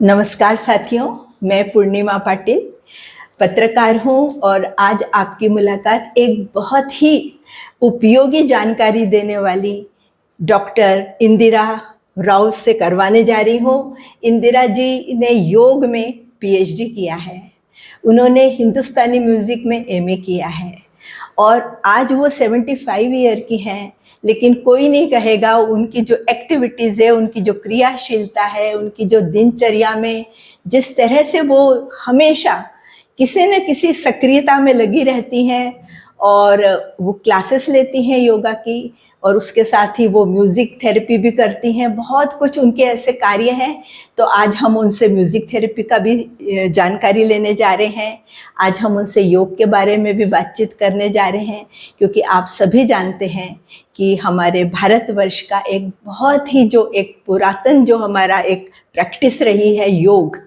नमस्कार साथियों, मैं पूर्णिमा पाटिल पत्रकार हूँ और आज आपकी मुलाकात एक बहुत ही उपयोगी जानकारी देने वाली डॉक्टर इंदिरा राव से करवाने जा रही हूँ। इंदिरा जी ने योग में पीएचडी किया है, उन्होंने हिंदुस्तानी म्यूज़िक में एमए किया है और आज वो 75 ईयर की हैं, लेकिन कोई नहीं कहेगा उनकी जो एक्टिविटीज़ है, उनकी जो क्रियाशीलता है, उनकी जो दिनचर्या में जिस तरह से वो हमेशा किसी न किसी सक्रियता में लगी रहती हैं और वो क्लासेस लेती हैं योगा की और उसके साथ ही वो म्यूज़िक थेरेपी भी करती हैं। बहुत कुछ उनके ऐसे कार्य हैं, तो आज हम उनसे म्यूज़िक थेरेपी का भी जानकारी लेने जा रहे हैं। आज हम उनसे योग के बारे में भी बातचीत करने जा रहे हैं, क्योंकि आप सभी जानते हैं कि हमारे भारतवर्ष का एक बहुत ही जो एक पुरातन जो हमारा एक प्रैक्टिस रही है योग,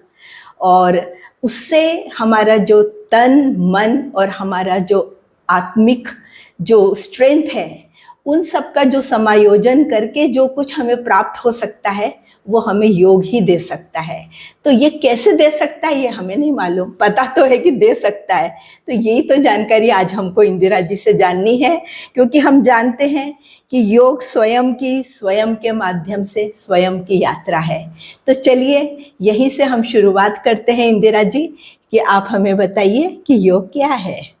और उससे हमारा जो तन मन और हमारा जो आत्मिक जो स्ट्रेंथ है, उन सब का जो समायोजन करके जो कुछ हमें प्राप्त हो सकता है वो हमें योग ही दे सकता है। तो ये कैसे दे सकता है ये हमें नहीं मालूम, पता तो है कि दे सकता है। तो यही तो जानकारी आज हमको इंदिरा जी से जाननी है, क्योंकि हम जानते हैं कि योग स्वयं के माध्यम से स्वयं की यात्रा है। तो चलिए यहीं से हम शुरुआत करते हैं इंदिरा जी, कि आप हमें बताइए कि योग क्या है।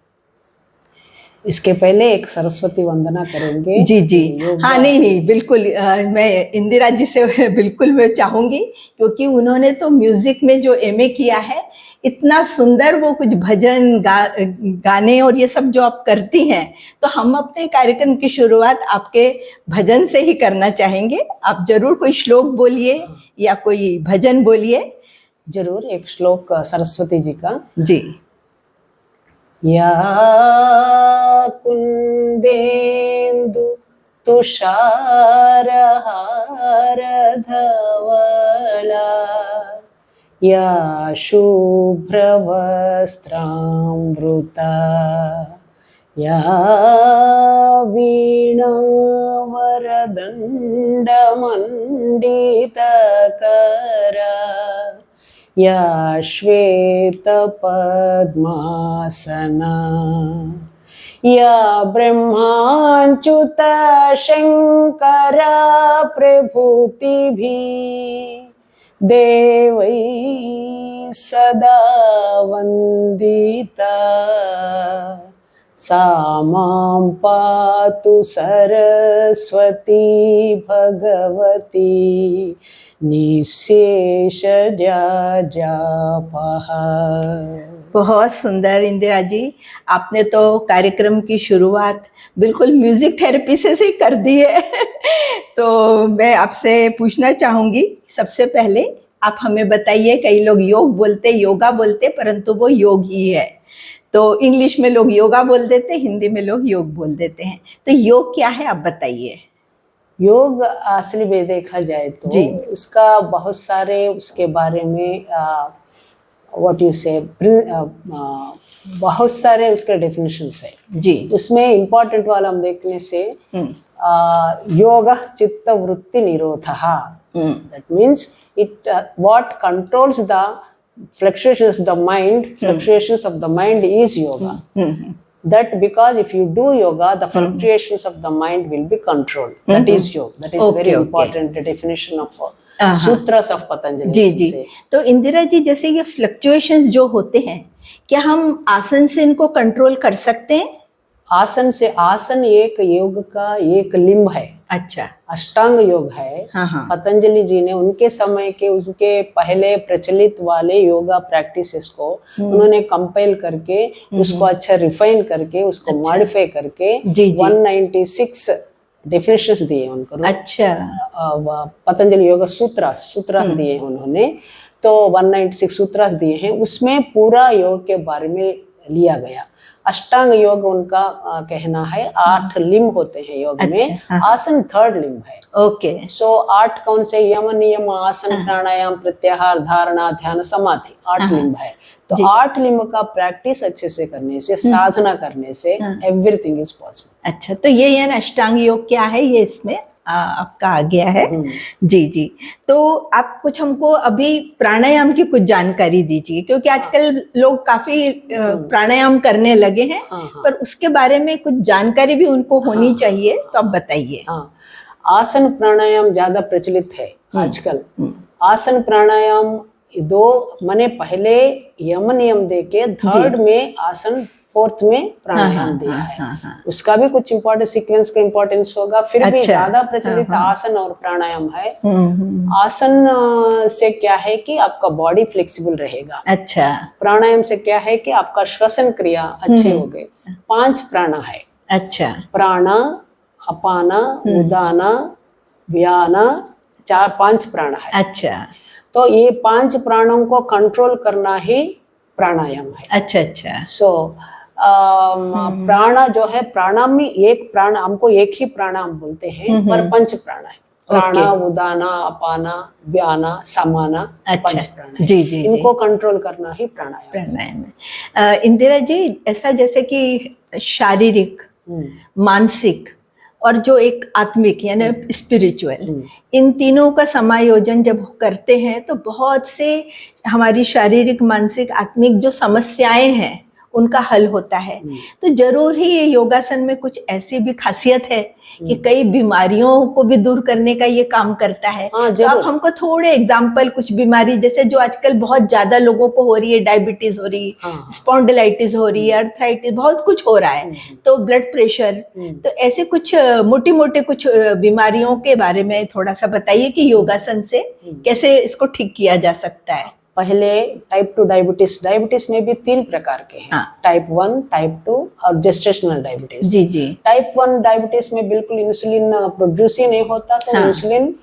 इसके पहले एक सरस्वती वंदना करेंगे। जी जी, हाँ, नहीं बिल्कुल, मैं इंदिरा जी से बिल्कुल मैं चाहूँगी, क्योंकि उन्होंने तो म्यूज़िक में जो एमए किया है, इतना सुंदर वो कुछ भजन गाने और ये सब जो आप करती हैं, तो हम अपने कार्यक्रम की शुरुआत आपके भजन से ही करना चाहेंगे। आप जरूर कोई श्लोक बोलिए या कोई भजन बोलिए। जरूर एक श्लोक सरस्वती जी का। जी। या कुंदेन्दु तुषारहार धवला या शुभ्रवस्त्रामृता या वीणावरदण्डमण्डितकरा या श्वेतपद्मासना या ब्रह्माच्युत शंकर प्रभृतिभिः देवैः सदा वन्दिता सा मां पातु सरस्वती भगवती निःशेषजापः। बहुत सुंदर इंदिरा जी, आपने तो कार्यक्रम की शुरुआत बिल्कुल म्यूजिक थेरेपी से ही कर दी है। तो मैं आपसे पूछना चाहूँगी, सबसे पहले आप हमें बताइए, कई लोग योग बोलते योगा बोलते, परंतु वो योग ही है। तो इंग्लिश में लोग योगा बोल देते, हिंदी में लोग योग बोल देते हैं। तो योग क्या है आप बताइए। योग असली में देखा जाए तो जी, उसका बहुत सारे उसके बारे में व्हाट यू से बहुत सारे उसके डेफिनेशंस है जी। उसमें इम्पोर्टेंट वाला हम देखने से योग चित्त वृत्ति निरोधः, that means it what controls the fluctuations of the mind is yoga. That because if you do yoga, the fluctuations of the mind will be controlled. That is yoga. That is very important definition of sutras of Patanjali. जी जी। तो इंदिरा जी, जैसे ये fluctuations जो होते हैं, क्या हम आसन से इनको कंट्रोल कर सकते हैं? आसन से, आसन एक योग का एक लिंब है। अच्छा। अष्टांग योग है। हाँ। पतंजलि जी ने उनके समय के उसके पहले प्रचलित वाले योगा प्रैक्टिसेस को उन्होंने कंपाइल करके उसको अच्छा रिफाइन करके उसको मॉडिफाई करके 196 डेफिनेशंस दिए उनको। अच्छा। पतंजलि योगा सूत्रास दिए उन्होंने, तो 196 सूत्रास दिए हैं। उसमें पूरा योग के बारे में लिया गया। अष्टांग योग उनका कहना है 8 लिंब होते हैं योग में। आसन 3rd लिंब है। ओके। सो 8 कौन से? यम नियम आसन प्राणायाम प्रत्याहार धारणा ध्यान समाधि 8 लिंब है। तो 8 लिंब का प्रैक्टिस अच्छे से करने से, साधना करने से एवरीथिंग इज पॉसिबल। अच्छा, तो ये अष्टांग योग क्या है, ये इसमें आपका आ गया है। जी जी, तो आप कुछ हमको अभी प्राणायाम की कुछ जानकारी दीजिए, क्योंकि आजकल लोग काफी प्राणायाम करने लगे हैं, पर उसके बारे में कुछ जानकारी भी उनको होनी चाहिए, तो आप बताइए। आसन प्राणायाम ज्यादा प्रचलित है आजकल। आसन प्राणायाम दो मैंने पहले यम नियम देके थर्ड में आसन, फोर्थ में प्राणायाम दिया है। उसका भी कुछ इम्पोर्टेंट सीक्वेंस का इम्पोर्टेंस होगा, फिर भी ज्यादा प्रचलित आसन और प्राणायाम है। आसन से क्या है कि आपका बॉडी फ्लेक्सिबल रहेगा। अच्छा। प्राणायाम से क्या है कि आपका श्वसन क्रिया अच्छे हो गए। 5 प्राणा है। अच्छा। प्राणा, अपाना, उदाना, व्याना, 5 प्राणा है। अच्छा। तो ये 5 प्राणों को कंट्रोल करना ही प्राणायाम है। अच्छा अच्छा। सो प्राणा जो है, प्राणायाम में एक प्राण, हमको एक ही प्राणायाम बोलते हैं, पर 5 प्राणा है। प्राणा, उदाना, अपाना, व्याना, समाना, 5 प्राणा है। जी जी, इनको कंट्रोल करना ही प्राणायाम है। इंदिरा जी, ऐसा जैसे कि शारीरिक, मानसिक और जो एक आत्मिक यानी स्पिरिचुअल, इन तीनों का समायोजन जब करते हैं तो बहुत से हमारी शारीरिक, मानसिक, आत्मिक जो समस्याएं हैं उनका हल होता है। तो जरूर ही ये योगासन में कुछ ऐसी भी खासियत है कि कई बीमारियों को भी दूर करने का ये काम करता है। तो आप हमको थोड़े एग्जाम्पल, कुछ बीमारी जैसे जो आजकल बहुत ज्यादा लोगों को हो रही है, डायबिटीज हो रही है, स्पॉन्डिलाइटिस हो रही है, अर्थराइटिस, बहुत कुछ हो रहा है, तो ब्लड प्रेशर, तो ऐसे कुछ मोटी मोटे कुछ बीमारियों के बारे में थोड़ा सा बताइए कि योगासन से कैसे इसको ठीक किया जा सकता है। पहले टाइप 2 डायबिटीज, डायबिटीज में भी 3 प्रकार के हैं। टाइप 1, टाइप 2 और जेस्टेशनल डायबिटीज। जी जी। टाइप 1 डायबिटीज में बिल्कुल इंसुलिन प्रोड्यूस ही नहीं होता, तो इंसुलिन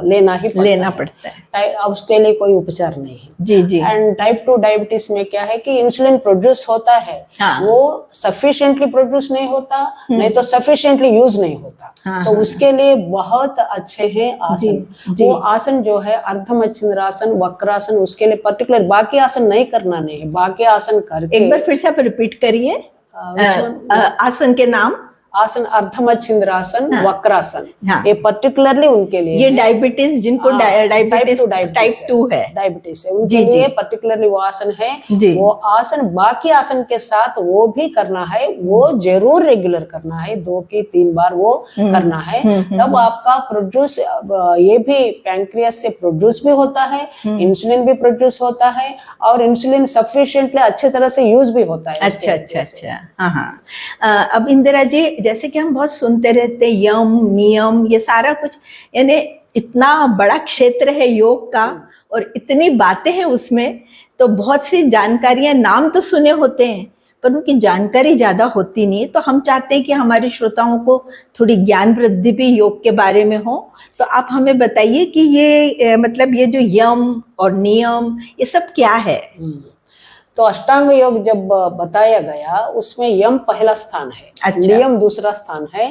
लेना पड़ता है। अब उसके लिए कोई उपचार नहीं है। जी जी। एंड टाइप 2 डायबिटीज में क्या है कि इंसुलिन प्रोड्यूस होता है, वो सफिशिएंटली प्रोड्यूस नहीं होता, नहीं तो सफिशिएंटली यूज नहीं होता। तो उसके लिए बहुत अच्छे हैं आसन। वो आसन जो है अर्धमच्छिंद्रासन, वक्रासन, उसके लिए पर्टिकुलर बाकी आसन नहीं करना नहीं है, बाकी आसन करके। एक बार फिर से आप रिपीट करिए आसन के नाम। आसन अर्धमच्छिंद्रासन, वक्रासन, ये पर्टिकुलरली उनके लिए, ये डायबिटीज, जिनको डायबिटीज टाइप 2 है, डायबिटीज है, उनके लिए पर्टिकुलरली वो आसन है। वो आसन बाकी आसन के साथ वो भी करना है, वो जरूर रेगुलर करना है, 2 की 3 बार वो करना है। तब आपका प्रोड्यूस, ये भी पैंक्रियास से प्रोड्यूस भी होता है, इंसुलिन भी प्रोड्यूस होता है, और इंसुलिन सफिशिएंटली अच्छे तरह से यूज भी होता है। अच्छा अच्छा अच्छा। हाँ। अब इंदिरा जी, जैसे कि हम बहुत सुनते रहते हैं यम, नियम, ये सारा कुछ, यानी इतना बड़ा क्षेत्र है योग का और इतनी बातें हैं उसमें, तो बहुत सी जानकारियां, नाम तो सुने होते हैं पर उनकी जानकारी ज्यादा होती नहीं। तो हम चाहते हैं कि हमारे श्रोताओं को थोड़ी ज्ञान वृद्धि भी योग के बारे में हो। तो आप हमें बताइए कि ये मतलब ये जो यम और नियम, ये सब क्या है? तो अष्टांग योग जब बताया गया, उसमें यम पहला स्थान है। अच्छा। नियम दूसरा स्थान है,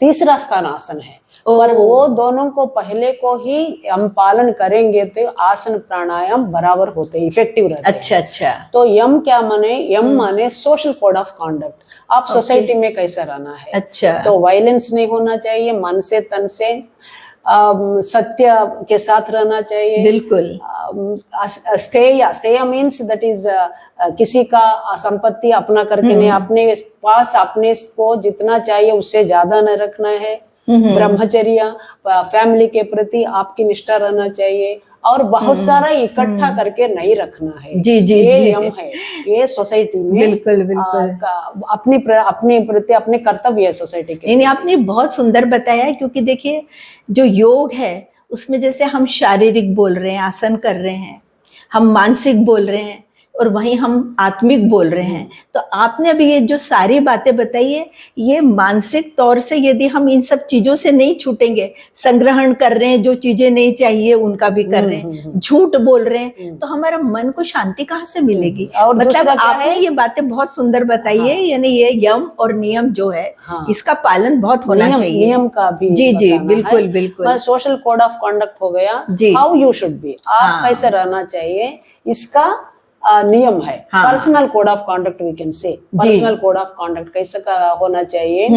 तीसरा स्थान आसन है। पर वो दोनों को पहले को ही हम पालन करेंगे तो आसन प्राणायाम बराबर होते हैं, इफेक्टिव रहते हैं। अच्छा अच्छा। तो यम क्या माने? यम माने सोशल कोड ऑफ कॉन्डक्ट। आप सोसाइटी में कैसा रहना है। अच्छा। तो वायलेंस नहीं होना चाहिए, मन से तन से, सत्य के साथ रहना चाहिए। बिल्कुल। स्थेय मीन्स दैट इज किसी का संपत्ति अपना करके नहीं, अपने पास अपने को जितना चाहिए उससे ज्यादा न रखना है। ब्रह्मचर्य, फैमिली के प्रति आपकी निष्ठा रहना चाहिए, और बहुत सारा इकट्ठा करके नहीं रखना है। जी जी, ये यम है, ये सोसाइटी में बिल्कुल बिल्कुल अपने प्रति अपने कर्तव्य है सोसाइटी के। नहीं, आपने बहुत सुंदर बताया है, क्योंकि देखिए जो योग है उसमें जैसे हम शारीरिक बोल रहे हैं, आसन कर रहे हैं, हम मानसिक बोल रहे हैं, और वहीं हम आत्मिक बोल रहे हैं। तो आपने अभी ये जो सारी बातें बताई है, ये मानसिक तौर से यदि हम इन सब चीजों से नहीं छूटेंगे, संग्रहण कर रहे हैं, जो चीजें नहीं चाहिए उनका भी कर रहे हैं, झूठ बोल रहे हैं, तो हमारा मन को शांति कहाँ से मिलेगी? और मतलब आपने ये बातें बहुत सुंदर बताई है। यानी ये यम और नियम जो है, इसका पालन बहुत होना चाहिए। नियम का भी जी जी, बिल्कुल बिल्कुल। सोशल कोड ऑफ कंडक्ट हो गया, हाउ यू शुड बी, आप कैसे रहना चाहिए, इसका नियम है। Personal code of conduct we can say, personal code of conduct कैसे का होना चाहिए।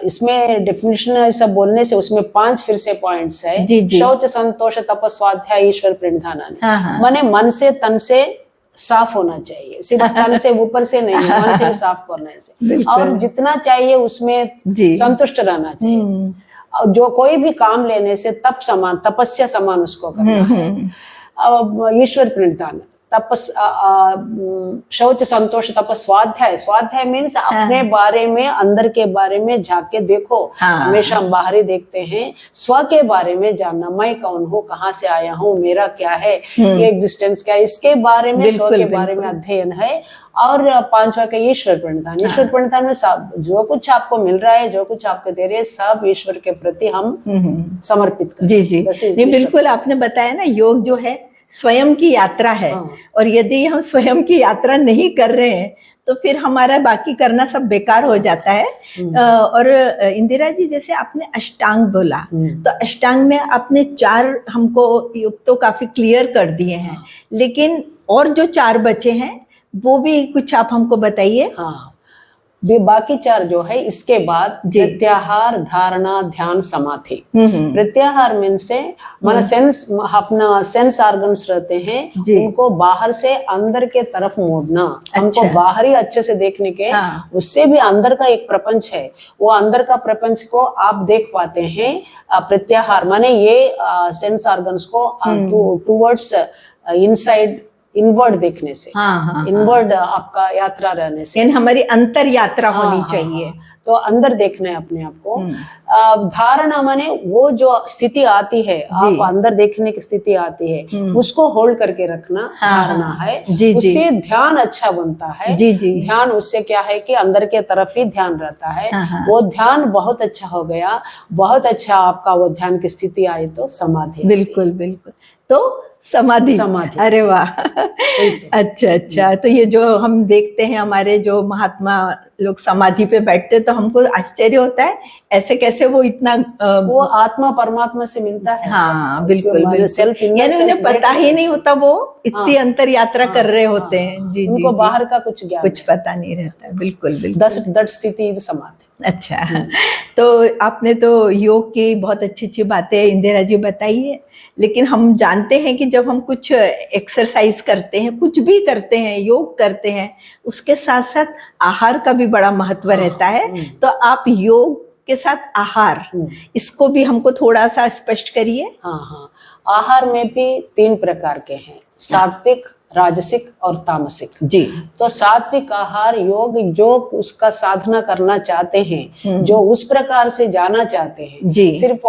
इसमें डेफिनेशन ऐसा बोलने से उसमें 5 फिर से पॉइंट्स है। जी जी। शौच, संतोष, तप, स्वाध्याय, ईश्वर प्रणिधान। हाँ हाँ। माने मन से तन से साफ होना चाहिए, सिर्फ तन से ऊपर से नहीं, मन से भी साफ करने से, और जितना चाहिए उसमें संतुष्ट रहना चाहिए। जो कोई भी काम लेने से तप समान, तपस्या समान उसको करना है। अब ईश्वर प्रणिधान, तपस, शौच, संतोष, तपस, स्वाध्याय। स्वाध्याय मीन्स अपने बारे में, अंदर के बारे में झांक के देखो। हमेशा हम बाहरी देखते हैं, स्व के बारे में जानना, मैं कौन हूँ, कहाँ से आया हूँ, मेरा क्या है, ये एग्जिस्टेंस क्या है, इसके बारे में, स्व के बारे में अध्ययन है। और 5वां का ईश्वर प्रणिधान। ईश्वर प्रणिधान में सब जो कुछ आपको मिल रहा है, जो कुछ आपको दे रहे हैं, सब ईश्वर के प्रति हम समर्पित करें। जी जी, नहीं बिल्कुल आपने बताया ना, योग जो है स्वयं की यात्रा है। और यदि हम स्वयं की यात्रा नहीं कर रहे हैं तो फिर हमारा बाकी करना सब बेकार हो जाता है। और इंदिरा जी, जैसे आपने अष्टांग बोला, तो अष्टांग में आपने 4 हमको योग तो काफी क्लियर कर दिए हैं, लेकिन और जो 4 बचे हैं वो भी कुछ आप हमको बताइए। हाँ, बाकी 4 जो है, इसके बाद प्रत्याहार, धारणा, ध्यान, समाधि। प्रत्याहार मीन से माना सेंस, अपना सेंस ऑर्गन्स रहते हैं, उनको बाहर से अंदर के तरफ मोड़ना। हमको बाहर ही अच्छे से देखने के, उससे भी अंदर का एक प्रपंच है, वो अंदर का प्रपंच को आप देख पाते हैं। प्रत्याहार माने ये सेंस ऑर्गन्स को टूवर्ड्स इनसाइड, इनवर्ड देखने से। इनवर्ड आपका यात्रा रहने से, हमारी अंतर यात्रा होनी चाहिए। तो अंदर देखना है अपने आप को। धारणा माने वो जो स्थिति आती है, आप अंदर देखने की स्थिति आती है, उसको होल्ड करके रखना धारणा है। उससे ध्यान अच्छा बनता है। ध्यान उससे क्या है कि अंदर के तरफ ही ध्यान रहता है। वो ध्यान बहुत अच्छा हो गया, बहुत अच्छा आपका वो ध्यान की स्थिति आई तो समाधि। बिल्कुल बिल्कुल, तो समाधि। अरे वाह, अच्छा, तो ये जो हम देखते हैं हमारे जो महात्मा लोग समाधि पे बैठते, तो हमको आश्चर्य होता है ऐसे कैसे वो इतना वो आत्मा परमात्मा से मिलता है। हाँ बिल्कुल, यानी उन्हें पता ही नहीं होता वो इतनी अंतर यात्रा कर रहे होते हैं। जी, उनको बाहर का कुछ पता नहीं रहता। बिल्कुल, दैट स्थिति समाधि। अच्छा, तो आपने तो योग की बहुत अच्छी अच्छी बातें इंदिरा जी बताई है, लेकिन हम जानते हैं कि जब हम कुछ एक्सरसाइज करते हैं, कुछ भी करते हैं, योग करते हैं, उसके साथ साथ आहार का भी बड़ा महत्व रहता है। तो आप योग के साथ आहार, इसको भी हमको थोड़ा सा स्पष्ट करिए। हाँ, आहार में भी 3 प्रकार के हैं, सात्विक, राजसिक और तामसिक। जी, तो सात्विक आहार योग जो उसका साधना करना चाहते हैं, जो उस प्रकार से जाना चाहते हैं, सिर्फ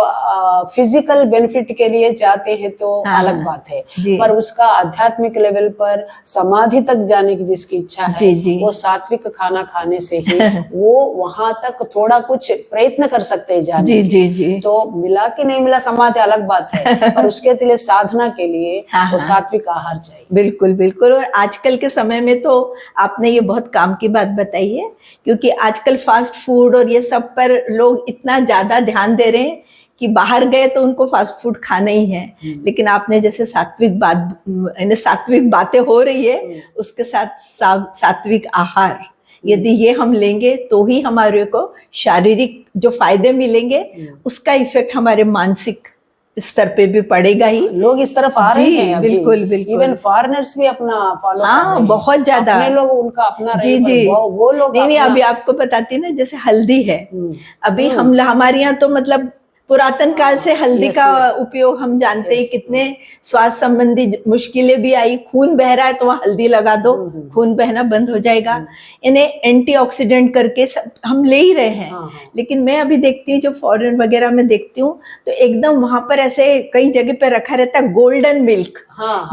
फिजिकल बेनिफिट के लिए चाहते हैं तो अलग बात है, पर उसका आध्यात्मिक लेवल पर समाधि तक जाने की जिसकी इच्छा है, वो सात्विक खाना खाने से ही वो वहां तक थोड़ा कुछ प्रयत्न कर सकते हैं जाने की। तो मिला कि नहीं मिला समाधि अलग बात है, पर उसके लिए साधना के लिए वो सात्विक आहार चाहिए। बिल्कुल, और आजकल के समय में तो आपने ये बहुत काम की बात बताई है, क्योंकि आजकल फास्ट फूड और ये सब पर लोग इतना ज्यादा ध्यान दे रहे हैं कि बाहर गए तो उनको फास्ट फूड खाना ही है। लेकिन आपने जैसे सात्विक बातें हो रही है, उसके साथ सात्विक आहार यदि ये हम लेंगे तो ही हमारे को शारीरिक जो फायदे मिलेंगे, उसका इफेक्ट हमारे मानसिक स्तर पे भी पड़ेगा ही। लोग इस तरफ आ रहे हैं। बिल्कुल, इवन फॉरेनर्स भी अपना फॉलो कर रहे हैं। बहुत ज्यादा लोग उनका अपना वो लोग नहीं, अभी आपको बताती ना, जैसे हल्दी है, अभी हमारे यहाँ तो मतलब पुरातन काल से हल्दी का उपयोग हम जानते हैं। कितने स्वास्थ्य संबंधी मुश्किलें भी आई, खून बह रहा है तो वहाँ हल्दी लगा दो, खून बहना बंद हो जाएगा। इन्हें एंटीऑक्सीडेंट करके सब हम ले ही रहे हैं। लेकिन मैं अभी देखती हूँ, जो फॉरेन वगैरह में देखती हूँ, तो एकदम वहां पर ऐसे कई जगह पे रखा रहता है गोल्डन मिल्क।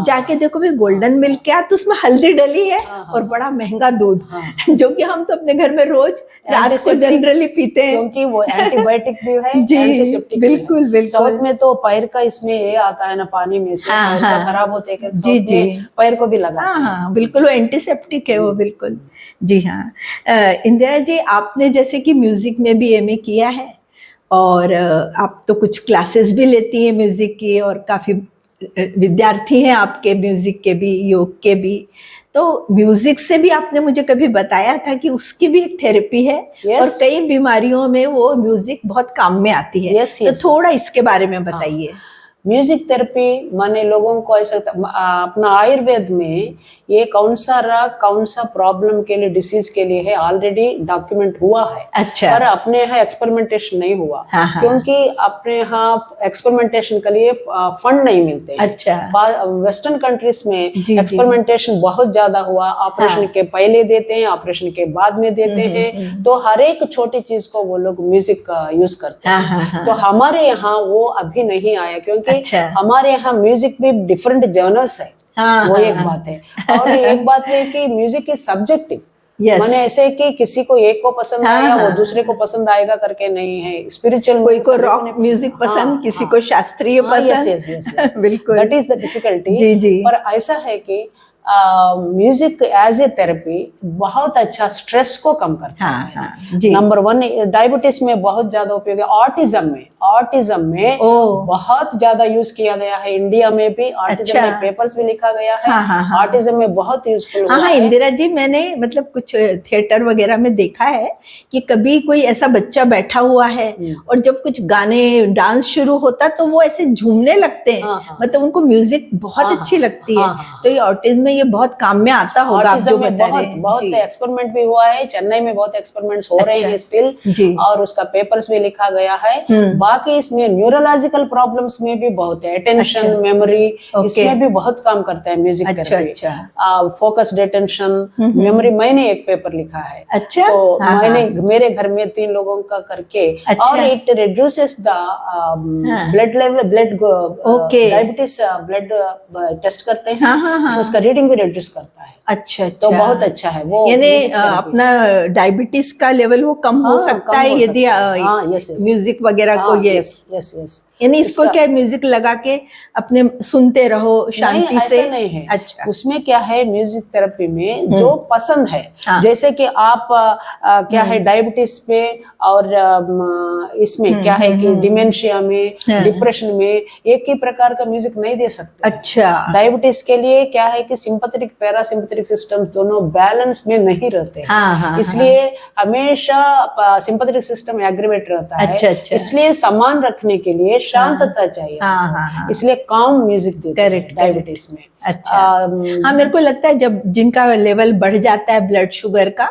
जाके देखो भाई, गोल्डन मिल्क क्या, तो उसमें हल्दी डली है और बड़ा महंगा दूध, जो कि हम तो अपने घर में रोज रात को जनरली पीते हैं, क्योंकि वो एंटीबायोटिक भी है। जी बिल्कुल। साउथ में तो पैर का इसमें ये आता है ना, पानी में से खराब होते हैं, जी पैर को भी लगा। हाँ, बिल्कुल, वो एंटीसेप्टिक है वो, बिल्कुल। जी हाँ, इंदिरा जी, आपने जैसे कि म्यूजिक में भी एमए किया है, और आप तो कुछ क्लासेस भी लेती हैं म्यूजिक की, और काफी विद्यार्थी हैं आपके, म्यूजिक के भी, योग के भी, तो म्यूजिक से भी आपने मुझे कभी बताया था कि उसकी भी एक थेरेपी है। Yes. और कई बीमारियों में वो म्यूजिक बहुत काम में आती है। Yes, तो yes, थोड़ा इसके बारे में बताइए। म्यूजिक थेरेपी माने लोगों को ऐसा अपना आयुर्वेद में ये कौन सा प्रॉब्लम के लिए, डिसीज के लिए है, ऑलरेडी डॉक्यूमेंट हुआ है। अच्छा। पर अपने यहाँ एक्सपेरिमेंटेशन नहीं हुआ। हाँ, हाँ। क्योंकि अपने यहाँ एक्सपेरिमेंटेशन के लिए फंड नहीं मिलते हैं। अच्छा। वेस्टर्न कंट्रीज में एक्सपेरिमेंटेशन बहुत ज्यादा हुआ। ऑपरेशन के पहले देते हैं, ऑपरेशन के बाद में देते हैं। तो हर एक छोटी चीज को वो लोग म्यूजिक यूज करते हैं। तो हमारे यहाँ वो अभी नहीं आया, क्योंकि हमारे यहाँ म्यूजिक भी डिफरेंट जर्नल्स है। वो एक बात है। और एक बात है कि म्यूजिक इज सब्जेक्टिव। माने ऐसे कि किसी को एक को पसंद आया वो दूसरे को पसंद आएगा करके नहीं है। स्पिरिचुअल, कोई को रॉक म्यूजिक पसंद, किसी को शास्त्रीय पसंद। बिल्कुल, दैट इज द डिफिकल्टी। जी जी। पर ऐसा है कि म्यूजिक एज ए थेरेपी बहुत अच्छा स्ट्रेस को कम करता है। नंबर 1 डायबिटीज में बहुत ज्यादा उपयोग है। ऑटिज्म में बहुत ज्यादा यूज किया गया है। इंडिया में भी ऑटिज्म में पेपर्स भी लिखा गया है। ऑटिज्म में बहुत यूजफुल हुआ है। इंदिरा जी, मैंने मतलब कुछ थिएटर वगैरह में देखा है कि कभी कोई ऐसा बच्चा बैठा हुआ है और जब कुछ गाने, डांस शुरू होता तो वो ऐसे झूमने लगते हैं। मतलब उनको म्यूजिक बहुत अच्छी लगती है। तो ये ऑटिज्म में ये बहुत काम में आता होगा, आप जो बता रहे हैं। बहुत एक्सपेरिमेंट भी हुआ है। चेन्नई में बहुत एक्सपेरिमेंट्स हो रहे हैं स्टिल, और उसका पेपर्स भी लिखा गया है। बाकी इसमें न्यूरोलॉजिकल प्रॉब्लम्स में भी बहुत है। अटेंशन, मेमोरी, इसमें भी बहुत काम करता है music therapy. Focused attention, memory, मैंने एक पेपर लिखा है। तो मैंने मेरे घर में 3 लोगों का करके, और it reduces the blood level, diabetes blood test करते हैं, उसका रीडिंग भी रिड्यूस करता है। अच्छा। तो बहुत अच्छा है वो। यानी अपना डायबिटीज का लेवल वो कम हो सकता है यदि म्यूजिक वगैरह को ये। यानी इसको क्या म्यूजिक लगा के अपने सुनते रहो शांति से? ऐसा नहीं है। अच्छा, उसमें क्या है म्यूजिक थेरेपी में जो पसंद है, जैसे कि आप क्या है डायबिटीज पे, और इसमें क्या है कि डिमेंशिया में, डिप्रेशन में एक ही प्रकार का म्यूजिक नहीं दे सकते। अच्छा। डायबिटीज के लिए क्या है कि सिंपैथेटिक, पैरासिम्पैथेटिक सिस्टम दोनों बैलेंस में नहीं रहते हैं। इसलिए हमेशा सिंपैथेटिक सिस्टम एग्रीवेट रहता है। अच्छा। इसलिए समान रखने के लिए शांतता चाहिए। इसलिए काम म्यूजिक देते हैं डायबिटीज में। अच्छा। हाँ, मेरे को लगता है जब जिनका लेवल बढ़ जाता है ब्लड शुगर का,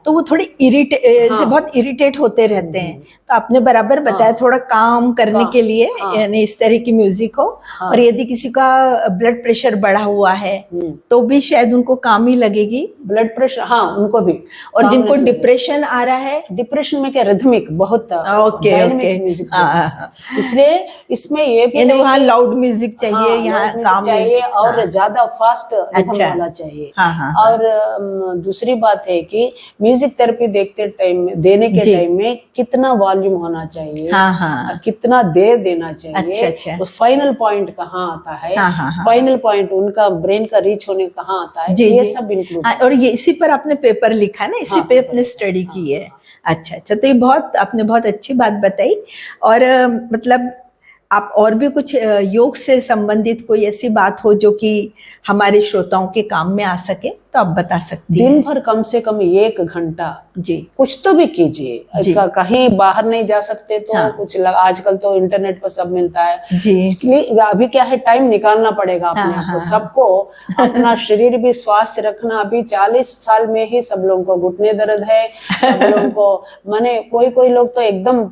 तो वो थोड़े बहुत इरिटेट होते रहते हैं। तो आपने बराबर बताया, थोड़ा काम करने के लिए यानी इस तरह की म्यूजिक हो। और यदि किसी का ब्लड प्रेशर बढ़ा हुआ है तो भी शायद उनको काम ही लगेगी। ब्लड प्रेशर, उनको भी। और जिनको डिप्रेशन आ रहा है, डिप्रेशन में क्या रिदमिक बहुत म्यूजिक, इसलिए इसमें ये भी वहाँ लाउड म्यूजिक चाहिए, यहाँ काम चाहिए, और ज्यादा फास्ट रिदम वाला चाहिए। और दूसरी बात है कि म्यूजिक थेरेपी देने के टाइम में कितना वॉल्यूम होना चाहिए, कितना देर देना चाहिए। अच्छा। तो फाइनल पॉइंट कहाँ आता है, फाइनल पॉइंट उनका ब्रेन का रीच होने कहाँ आता है, ये सब इंक्लूड। और ये इसी पर आपने पेपर लिखा ना, इसी पे आपने स्टडी की है। अच्छा। तो ये आपने बहुत अच्छी बात बताई। और मतलब आप और भी कुछ योग से संबंधित कोई ऐसी बात हो जो कि हमारे श्रोताओं के काम में आ सके तो आप बता सकती हैं। दिन भर कम से कम 1 घंटा जी कुछ तो भी कीजिए। कहीं बाहर नहीं जा सकते तो कुछ आजकल तो इंटरनेट पर सब मिलता है जी। अभी क्या है, टाइम निकालना पड़ेगा अपने आप को, सबको अपना शरीर भी स्वास्थ्य रखना। अभी 40 साल में ही सब लोगों को घुटने दर्द है, सब लोगों को माने कोई लोग तो एकदम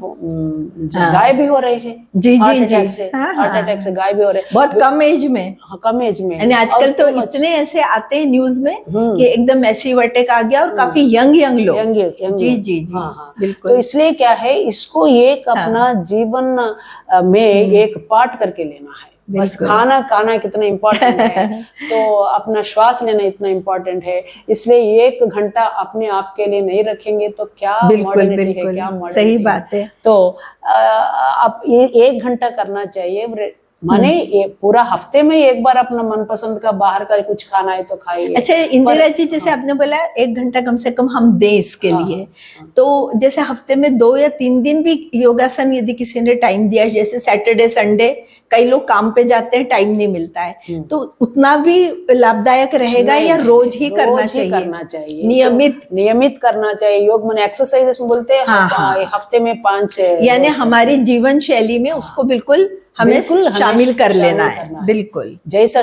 गायब भी हो रहे हैं हार्ट अटैक से गायब भी हो रहे हैं बहुत कम एज में। कम एज में यानी आजकल तो इतने ऐसे आते हैं न्यूज में कि एकदम मैसिव अटैक आ गया, और काफी यंग लोग। जी जी जी। बिल्कुल। तो इसलिए क्या है, इसको एक अपना जीवन में एक पार्ट करके लेना है। बस खाना कितना इम्पोर्टेंट है, तो अपना श्वास लेना इतना इम्पोर्टेंट है। इसलिए 1 घंटा अपने आप के लिए नहीं रखेंगे तो क्या मॉडर्निटी है, क्या मॉडर्निटी। सही बात है। तो अब 1 घंटा करना चाहिए। माने ये पूरा हफ्ते में एक बार अपना मनपसंद का बाहर का कुछ खाना है तो खाइए। अच्छा इंदिरा जी, जैसे आपने बोला 1 घंटा कम से कम हम दें इसके लिए, तो जैसे हफ्ते में 2 या 3 दिन भी योगासन यदि किसी ने टाइम दिया, जैसे सैटरडे संडे कई लोग काम पे जाते हैं, टाइम नहीं मिलता है, तो उतना भी लाभदायक रहेगा या रोज ही करना चाहिए? करना चाहिए, नियमित करना चाहिए। योग माने एक्सरसाइज बोलते हैं, हफ्ते में 5 यानी हमारी जीवन शैली में उसको बिल्कुल हमें शामिल कर लेना है। बिल्कुल जैसा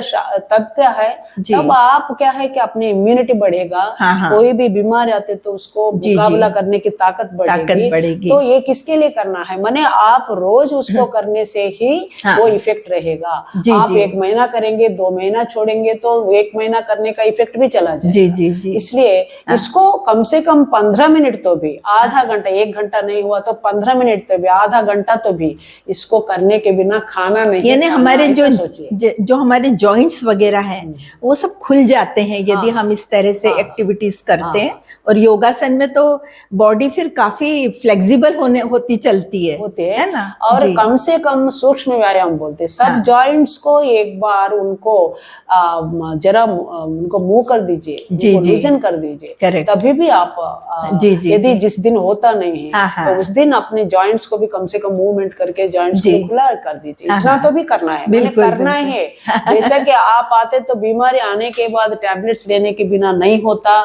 तब क्या है, तब आप क्या है कि अपनी इम्यूनिटी बढ़ेगा। कोई भी बीमार आते तो उसको मुकाबला करने की ताकत बढ़ेगी। तो ये किसके लिए करना है, माने आप रोज उसको करने से ही वो इफेक्ट रहेगा। आप 1 महीना करेंगे, 2 महीना छोड़ेंगे तो 1 महीना करने का इफेक्ट भी चला जाएगा। इसलिए इसको कम से कम 15 मिनट तो भी, आधा घंटा, 1 घंटा नहीं हुआ तो 15 मिनट तो भी, आधा घंटा तो भी इसको करने के बिना खाना नहीं। यानी हमारे जो हमारे जॉइंट्स वगैरह हैं वो सब खुल जाते हैं यदि हम इस तरह से एक्टिविटीज करते हैं। और योगासन में तो बॉडी फिर काफी फ्लेक्सिबल होती चलती है ना। और कम से कम सूक्ष्म व्यायाम बोलते हैं। सब जॉइंट्स को एक बार उनको जरा उनको मूव कर दीजिए, लूजन कर दीजिए, तभी भी आप यदि जिस दिन होता नहीं है तो उस दिन अपने जॉइंट्स को भी कम से कम मूवमेंट करके जॉइंट्स को खुला कर दीजिए। इतना तो भी करना है, करना है। जैसा कि आप आते तो बीमारी आने के बाद टैबलेट्स लेने के बिना नहीं होता,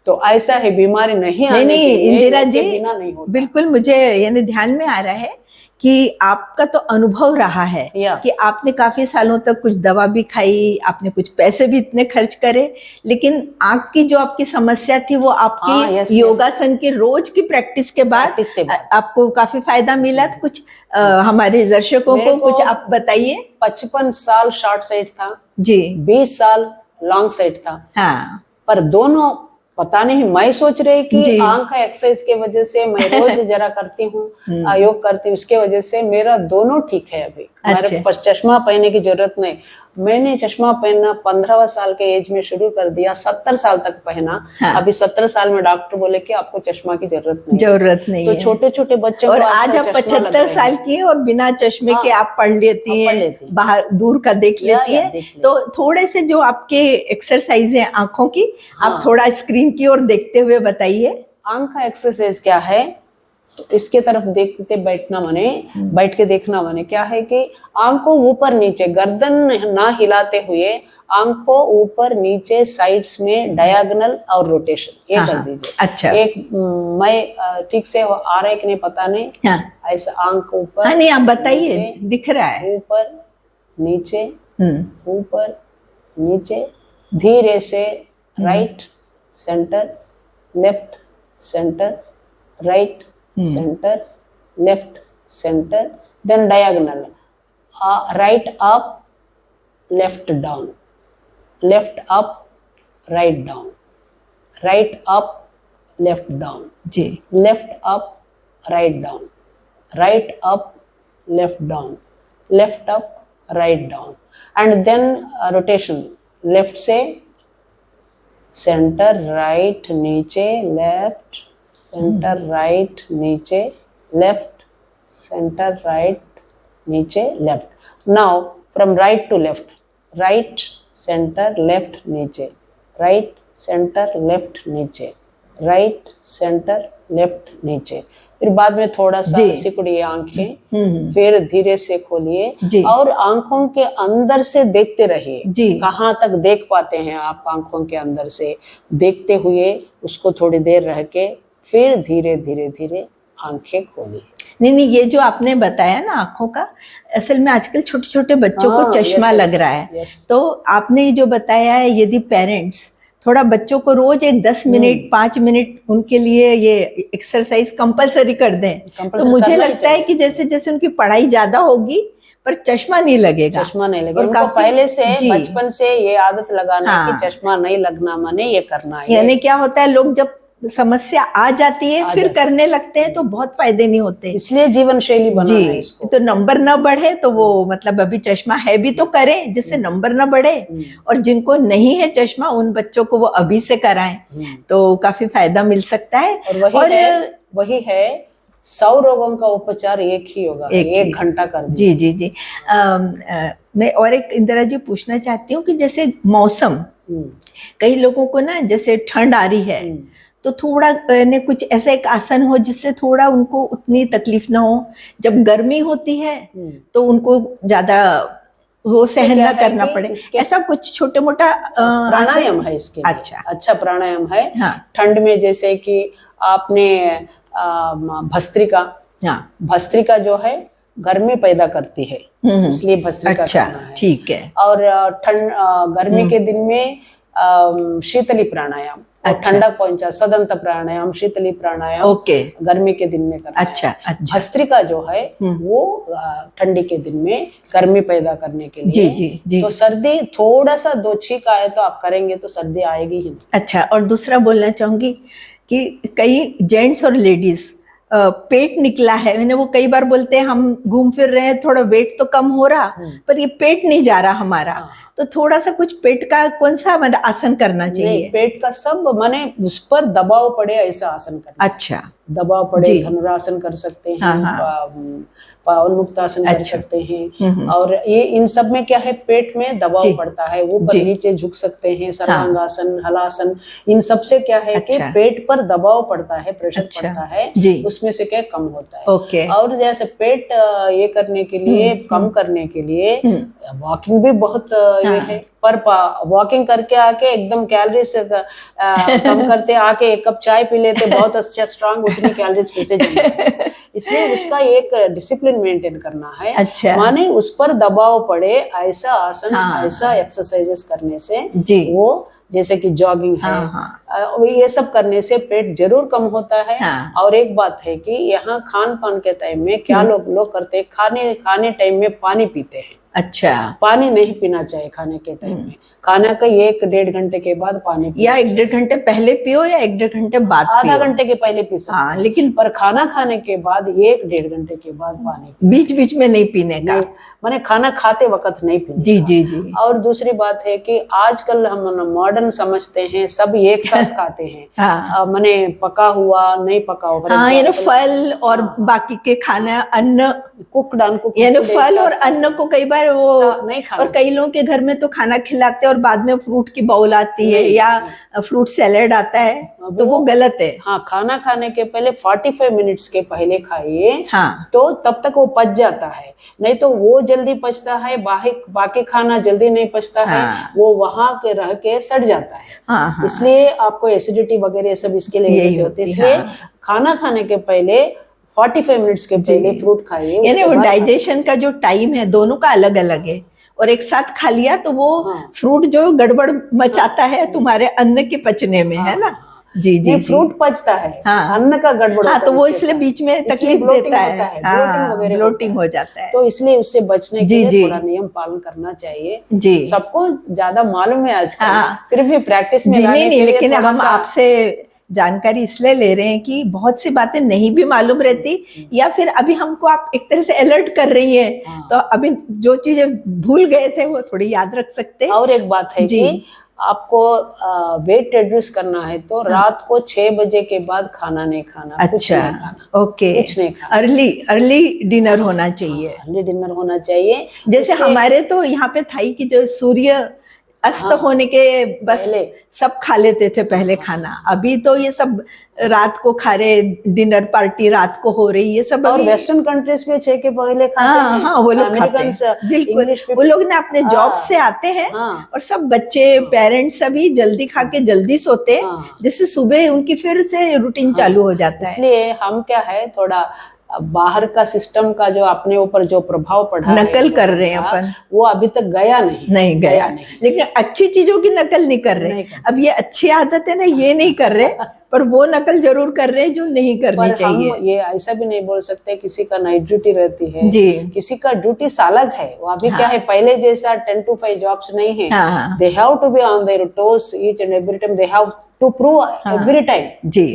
तो ऐसा है बीमारी नहीं इंदिरा जी बिना नहीं होता। बिल्कुल मुझे यानी ध्यान में आ रहा है कि आपका तो अनुभव रहा है कि आपने काफी सालों तक कुछ दवा भी खाई, आपने कुछ पैसे भी इतने खर्च करे, लेकिन आंख की जो आपकी समस्या थी वो आपकी योगासन की रोज की प्रैक्टिस के बाद आपको काफी फायदा मिला। तो कुछ हमारे दर्शकों को कुछ आप बताइए। 55 साल शॉर्ट साइट था जी, 20 साल लॉन्ग साइट था। पर दोनों पता नहीं, मैं सोच रही कि आंख का एक्सरसाइज के वजह से मैं रोज जरा करती हूँ, योग करती हूँ, उसके वजह से मेरा दोनों ठीक है। अभी मेरे पास चश्मा पहनने की जरूरत नहीं। मैंने चश्मा पहनना 15 साल के एज में शुरू कर दिया, 70 साल तक पहना। अभी 70 साल में डॉक्टर बोले कि आपको चश्मा की जरूरत नहीं तो छोटे छोटे बच्चों और आज आप 75 साल की और बिना चश्मे के आप पढ़ लेती हैं, बाहर दूर का देख लेती है। तो थोड़े से जो आपके एक्सरसाइज है आंखों की, आप थोड़ा स्क्रीन की ओर देखते हुए बताइए। आंख का एक्सरसाइज क्या है, तो इसके तरफ देखते बैठना माने, बैठ के देखना माने क्या है कि आंखों ऊपर नीचे, गर्दन ना हिलाते हुए आंखों ऊपर नीचे साइड्स में डायगोनल और रोटेशन ये कर दीजिए। अच्छा, एक मैं ठीक से आ रहा है कि नहीं पता नहीं, ऐसा आंख ऊपर, नहीं आप बताइए, दिख रहा है, ऊपर नीचे, ऊपर नीचे, धीरे से right centre, left centre, right center, left center, then diagonal, right up, left down, left up, right down, right up, left down, जी, left up, right down, right up, left down, left up, right down, and then rotation, left से center, right नीचे, left centre right नीचे, left centre right नीचे, left. Now from right to left, right centre left नीचे, right centre left नीचे, right centre left नीचे। फिर बाद में थोड़ा सा सिकुड़िए आंखें, फिर धीरे से खोलिए और आंखों के अंदर से देखते रहिए। कहाँ तक देख पाते हैं आप आंखों के अंदर से देखते हुए, उसको थोड़ी देर रह के फिर धीरे धीरे धीरे आंखें खोलिए। नहीं, ये जो आपने बताया ना आंखों का, असल में आजकल छोटे छोटे बच्चों को चश्मा लग रहा है। तो आपने जो बताया है, यदि पेरेंट्स थोड़ा बच्चों को रोज एक 10 मिनट 5 मिनट उनके लिए ये एक्सरसाइज कंपलसरी कर दें, तो मुझे लगता है कि जैसे जैसे उनकी पढ़ाई ज्यादा होगी पर चश्मा नहीं लगेगा। उनको पहले से बचपन से ये आदत लगाना कि चश्मा नहीं लगना माने ये करना है। यानी क्या होता है, लोग जब समस्या आ जाती है फिर करने लगते हैं तो बहुत फायदे नहीं होते। इसलिए जीवन शैली बनाना है इसको। तो नंबर न बढ़े तो वो मतलब अभी चश्मा है भी तो करें जिससे नंबर न बढ़े, और जिनको नहीं है चश्मा उन बच्चों को वो अभी से कराएं तो काफी फायदा मिल सकता है। और वही है 100 रोगों का उपचार एक ही होगा, एक घंटा कर जी जी जी। मैं और एक इंदिरा जी पूछना चाहती हूँ कि जैसे मौसम, कई लोगों को ना जैसे ठंड आ रही है तो थोड़ा ने कुछ ऐसा एक आसन हो जिससे थोड़ा उनको उतनी तकलीफ ना हो, जब गर्मी होती है तो उनको ज्यादा वो सहन ना करना पड़े, ऐसा कुछ छोटे मोटा प्राणायाम है इसके लिए। अच्छा प्राणायाम है। हाँ। ठंड में जैसे कि आपने भस्त्रिका जो है गर्मी पैदा करती है, इसलिए भस्त्रिका करना है। ठीक है। और गर्मी के दिन में शीतली प्राणायाम, ठंडक पहुंचा सदंत प्राणायाम, शीतली प्राणायाम गर्मी के दिन में करना है। भस्त्रिका जो है वो ठंडी के दिन में गर्मी पैदा करने के लिए। जी। तो सर्दी थोड़ा सा दो छींक आए तो आप करेंगे तो सर्दी आएगी ही। अच्छा, और दूसरा बोलना चाहूंगी कि कई जेंट्स और लेडीज पेट निकला है, मैंने वो कई बार बोलते हैं हम घूम फिर रहे हैं, थोड़ा वेट तो कम हो रहा पर ये पेट नहीं जा रहा हमारा, तो थोड़ा सा कुछ पेट का कौन सा आसन करना चाहिए? पेट का सब माने उस पर दबाव पड़े ऐसा आसन करना। अच्छा, दबाव पड़े धनुरासन कर सकते हैं, उन्मुक्तासन कर सकते हैं। और ये इन सब में क्या है, पेट में दबाव पड़ता है, वो पर नीचे झुक सकते हैं। सर्वांगासन, हलासन, इन सब से क्या है कि पेट पर दबाव पड़ता है, प्रेशर पड़ता है, उसमें से क्या कम होता है। और जैसे पेट ये करने के लिए, कम करने के लिए वॉकिंग भी बहुत ये है, पर वॉकिंग करके आके एकदम कैलोरीज कम करते आके एक कप चाय पी लेते, बहुत अच्छा स्ट्रांग, उतनी कैलोरीज कैसे जाएंगे। इसलिए उसका एक डिसिप्लिन मेंटेन करना है। अच्छा। माने उस पर दबाव पड़े ऐसा आसन, ऐसा एक्सरसाइजेस करने से वो, जैसे कि जॉगिंग है, ये सब करने से पेट जरूर कम होता है। और एक बात है कि यहाँ खान पान के टाइम में क्या लोग करते हैं, खाने टाइम में पानी पीते हैं। अच्छा, पानी नहीं पीना चाहिए खाने के टाइम में। खाना का 1-1.5 घंटे के बाद पानी, या 1-1.5 घंटे पहले पियो या 1-1.5 घंटे बाद पियो। आधा घंटे के पहले पी सकते हैं, लेकिन पर खाना खाने के बाद 1-1.5 घंटे के बाद पानी, बीच बीच में नहीं पीने का, माने खाना खाते वक्त नहीं पीने। जी। और दूसरी बात है कि आजकल हम मॉडर्न समझते हैं, सब एक साथ खाते हैं। माने पका हुआ नहीं पका हुआ, फल और बाकी के खाना, अन्न, कुक्ड फल और अन्न को कई बार वो नहीं खाना। और कई लोगों के घर में तो खाना खिलाते और बाद में फ्रूट की बाउल आती है या फ्रूट सैलेड आता है, तो वो गलत है। हाँ, खाना खाने के पहले 45 मिनट्स के पहले खाइए। तो तब तक वो पच जाता है, नहीं तो वो जल्दी पचता है, बाकी खाना जल्दी नहीं पचता है, वो वहां के रह के सड़ जाता है। इसलिए आपको एसिडिटी वगैरह सब इसके लिए होते हैं। इसलिए खाना खाने के पहले 45 मिनट्स के पहले फ्रूट खाइए। यानी वो डाइजेशन का जो टाइम है दोनों का अलग अलग है, और एक साथ खा लिया तो वो फ्रूट जो गड़बड़ मचाता है तुम्हारे अन्न के पचने में, है ना? जी। फ्रूट पचता है, अन्न का गड़बड़ तो वो इसलिए बीच में तकलीफ देता है, ब्लोटिंग हो जाता है। तो इसलिए उससे बचने के लिए थोड़ा नियम पालन करना चाहिए। जी, सबको ज्यादा मालूम है आजकल, फिर भी प्रैक्टिस में लाने के लिए लेकिन हम आपसे जानकारी इसलिए ले रहे हैं कि बहुत सी बातें नहीं भी मालूम रहती, या फिर अभी हमको आप एक तरह से अलर्ट कर रही है, तो अभी जो चीजें भूल गए थे वो थोड़ी याद रख सकते हैं। और एक बात है कि आपको वेट रिड्यूस करना है तो रात को 6 बजे के बाद खाना नहीं खाना। अच्छा, कुछ नहीं खाना, ओके, कुछ नहीं खाना। अर्ली डिनर होना चाहिए। अर्ली डिनर होना चाहिए। जैसे हमारे तो यहाँ पे था कि जो सूर्य अस्त होने के बस सब खा लेते थे पहले खाना, अभी तो ये सब रात को खा रहे, डिनर पार्टी रात को हो रही, ये सब। और वेस्टर्न कंट्रीज में 6 के पहले खाते हैं। हाँ, वो लोग खाते हैं, बिल्कुल। वो लोग ना अपने जॉब से आते हैं और सब बच्चे, पेरेंट्स सभी जल्दी खा के जल्दी सोते हैं, जिससे सुबह उनकी फिर से रूटीन चालू हो जाता है। इसलिए हम क्या है, थोड़ा बाहर का सिस्टम का जो अपने ऊपर जो प्रभाव पड़ा, नकल कर रहे हैं अपन, वो अभी तक गया नहीं। लेकिन अच्छी चीजों की नकल नहीं कर रहे। अब ये अच्छी आदत है ना, ये नहीं कर रहे, पर वो नकल जरूर कर रहे हैं जो नहीं करनी चाहिए। हम ये ऐसा भी नहीं बोल सकते किसी का नाइट ड्यूटी रहती है जी, किसी का ड्यूटी अलग है। वो अभी क्या है, पहले जैसा 10 to 5 जॉब्स नहीं है। They have to be on their toes each and every time, they have to prove every time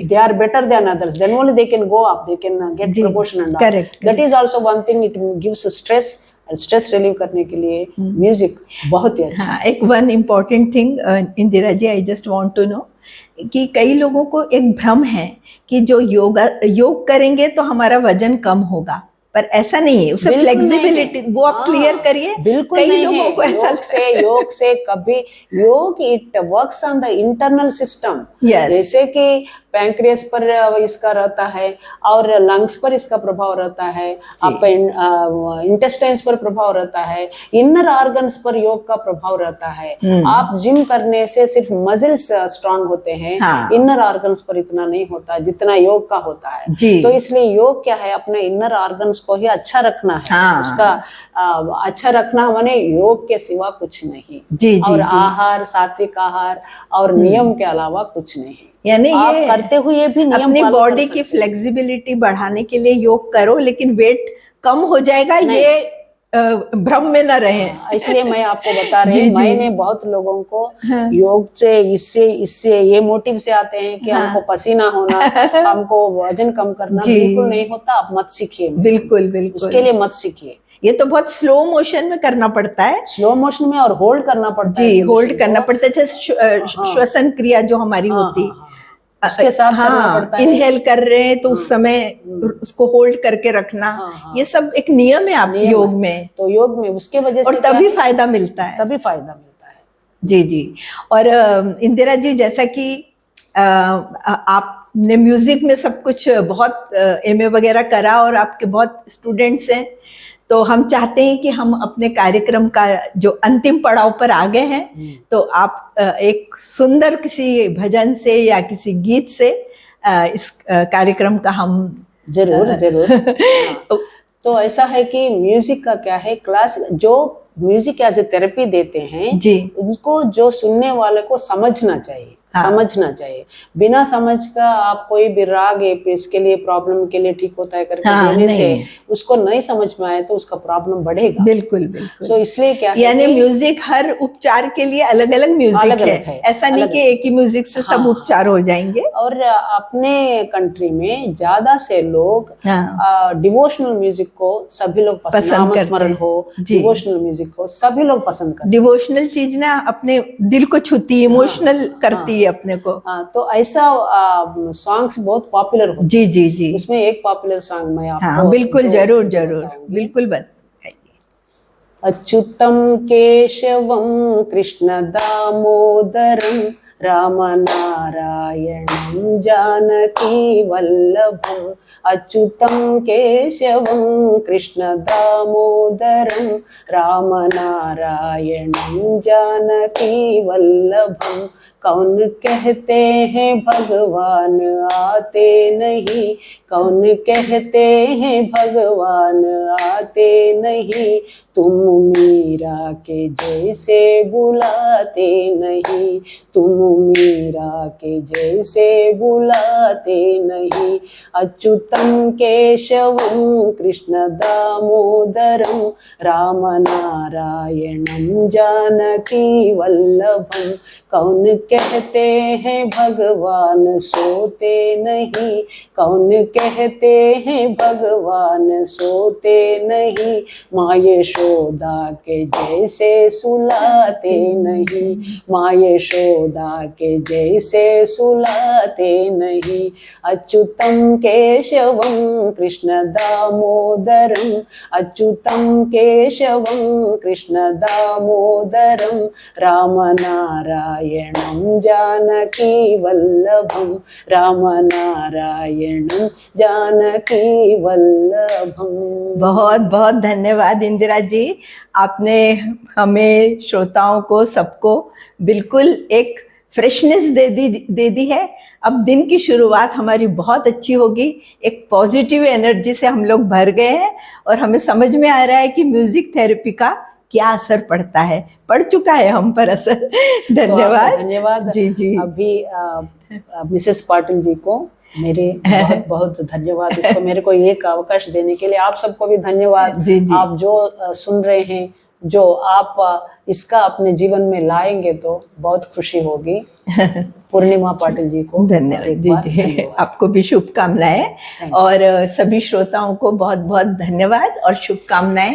they are better than others, then only they can go up, they can get promotion and all. Correct. That is also one thing, it gives stress, and stress relieve करने के लिए music बहुत ही अच्छा। एक one important thing, Indira ji, I just want to know कि कई लोगों को एक भ्रम है कि जो योग करेंगे तो हमारा वजन कम होगा, पर ऐसा नहीं है, उसे फ्लेक्सिबिलिटी, वो आप क्लियर करिए। बिल्कुल कई लोगों को ऐसा योग से कभी योग it works on the internal system. जैसे कि पैंक्रियास पर इसका रहता है और लंग्स पर इसका प्रभाव रहता है, आपका इंटेस्टाइन्स पर प्रभाव रहता है, इनर ऑर्गन्स पर योग का प्रभाव रहता है। आप जिम करने से सिर्फ मसल्स स्ट्रांग होते हैं, इनर ऑर्गन्स पर इतना नहीं होता जितना योग का होता है। तो इसलिए योग क्या है, अपने इनर ऑर्गन्स को ही अच्छा रखना है। उसका अच्छा रखना माने योग के सिवा कुछ नहीं। और आहार, सात्विक आहार और नियम के अलावा कुछ नहीं। यानी ये करते हुए भी नियम अपनी बॉडी की फ्लेक्सिबिलिटी बढ़ाने के लिए योग करो, लेकिन वेट कम हो जाएगा ये भ्रम में न रहे। इसलिए मैं आपको बता रही हूँ, मैंने बहुत लोगों को योग से इससे ये मोटिव से आते हैं कि हमको पसीना होना, हमको वजन कम करना, बिल्कुल नहीं होता। आप मत सीखिए, बिल्कुल बिल्कुल उसके लिए मत सीखिए। ये तो बहुत स्लो मोशन में करना पड़ता है, स्लो मोशन में, और होल्ड करना पड़ता है। होल्ड करना पड़ता है, जैसे श्वसन क्रिया जो हमारी होती, उसके साथ करना पड़ता है। इनहेल कर रहे हैं तो उस समय उसको होल्ड करके रखना, ये सब एक नियम है आप योग में। तो योग में उसके वजह से और तभी फायदा मिलता है, तभी फायदा मिलता है। जी जी। और इंदिरा जी, जैसा कि आपने म्यूजिक में सब कुछ बहुत एमए वगैरह करा और आपके बहुत स्टूडेंट्स हैं, तो हम चाहते हैं कि हम अपने कार्यक्रम का जो अंतिम पड़ाव पर आ गए हैं, तो आप एक सुंदर किसी भजन से या किसी गीत से इस कार्यक्रम का हम जरूर तो ऐसा है कि म्यूजिक का क्या है, क्लास जो म्यूजिक एज ए थेरेपी देते हैं जी, उनको जो सुनने वाले को समझना चाहिए। समझना चाहिए। बिना समझ का आप कोई भी राग है इसके लिए प्रॉब्लम के लिए ठीक होता है करके देने से उसको नहीं समझ में आए तो उसका प्रॉब्लम बढ़ेगा। बिल्कुल बिल्कुल। तो इसलिए क्या है, यानी म्यूजिक हर उपचार के लिए अलग अलग म्यूजिक है, ऐसा नहीं कि एक ही म्यूजिक से सब उपचार हो जाएंगे। और अपने कंट्री में ज्यादा से लोग डिवोशनल म्यूजिक को सभी लोग पसंद करते हैं। डिवोशनल म्यूजिक को सभी लोग पसंद करते हैं। डिवोशनल चीज ना अपने दिल को छूती, इमोशनल करती है अपने को। तो ऐसा सॉन्ग्स बहुत पॉपुलर होते हैं। जी जी जी। उसमें एक पॉपुलर सॉन्ग मैं आपको बिल्कुल जरूर बिल्कुल बताइए। अच्युतम केशवम कृष्ण दामोदरम राम नारायणं जानकी वल्लभम। अच्युतं केशवं कृष्ण दामोदरं राम नारायणं जानकी वल्लभम। कौन कहते हैं भगवान आते नहीं, कौन कहते हैं भगवान आते नहीं, तुम मीरा के जैसे बुलाते नहीं, तुम मीरा के जैसे बुलाते नहीं। अच्युतं केशवं कृष्ण दामोदरं राम नारायणं जानकी वल्लभम। कौन कहते हैं भगवान सोते नहीं, कौन कहते हैं भगवान सोते नहीं, माँ यशोदा के जैसे सुलाते नहीं, माँ यशोदा के जैसे सुलाते नहीं। अच्युतं केशवं कृष्ण दामोदरं, अच्युतं केशवं कृष्ण दामोदरं राम नारायणं जानकी वल्लभम, राम नारायणं जानकी वल्लभम। बहुत बहुत धन्यवाद इंदिरा जी, आपने हमें श्रोताओं को सबको बिल्कुल एक फ्रेशनेस दे दी है। अब दिन की शुरुआत हमारी बहुत अच्छी होगी, एक पॉजिटिव एनर्जी से हम लोग भर गए हैं और हमें समझ में आ रहा है कि म्यूजिक थेरेपी का क्या असर पड़ता है, पड़ चुका है हम पर असर। धन्यवाद। तो धन्यवाद जी जी। अभी मिसेस पाटिल जी को मेरे बहुत बहुत धन्यवाद, इसको मेरे को एक अवकाश देने के लिए। आप सबको भी धन्यवाद। जी जी। आप जो सुन रहे हैं, जो आप इसका अपने जीवन में लाएंगे तो बहुत खुशी होगी। पूर्णिमा पाटिल जी को धन्यवाद। जी जी, आपको भी शुभकामनाएं और सभी श्रोताओं को बहुत बहुत धन्यवाद और शुभकामनाएं।